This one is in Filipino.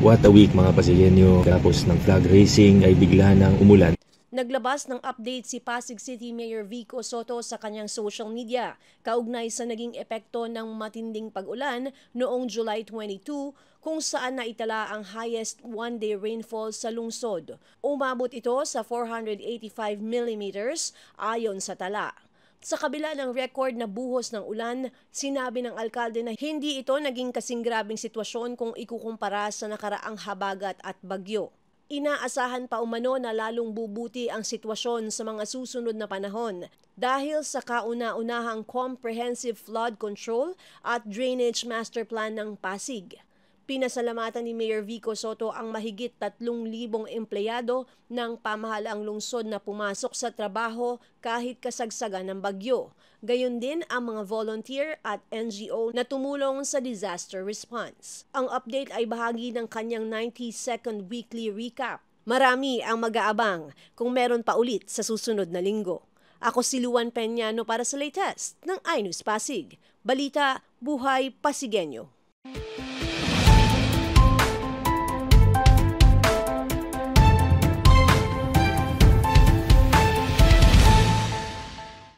What a week mga Pasigenyo. Tapos ng flag racing ay bigla nang umulan. Naglabas ng update si Pasig City Mayor Vico Soto sa kanyang social media kaugnay sa naging epekto ng matinding pag-ulan noong July 22 kung saan naitala ang highest one-day rainfall sa lungsod. Umabot ito sa 485 millimeters ayon sa tala. Sa kabila ng record na buhos ng ulan, sinabi ng alkalde na hindi ito naging kasing grabeng sitwasyon kung ikukumpara sa nakaraang habagat at bagyo. Inaasahan pa umano na lalong bubuti ang sitwasyon sa mga susunod na panahon dahil sa kauna-unahang Comprehensive Flood Control at Drainage Master Plan ng Pasig. Pinasalamatan ni Mayor Vico Soto ang mahigit 3,000 empleyado ng pamahalaang lungsod na pumasok sa trabaho kahit kasagsagan ng bagyo. Gayon din ang mga volunteer at NGO na tumulong sa disaster response. Ang update ay bahagi ng kanyang 90-second weekly recap. Marami ang mag-aabang kung meron pa ulit sa susunod na linggo. Ako si Luan Peñano para sa latest ng iNews Pasig. Balita, buhay, Pasigenyo.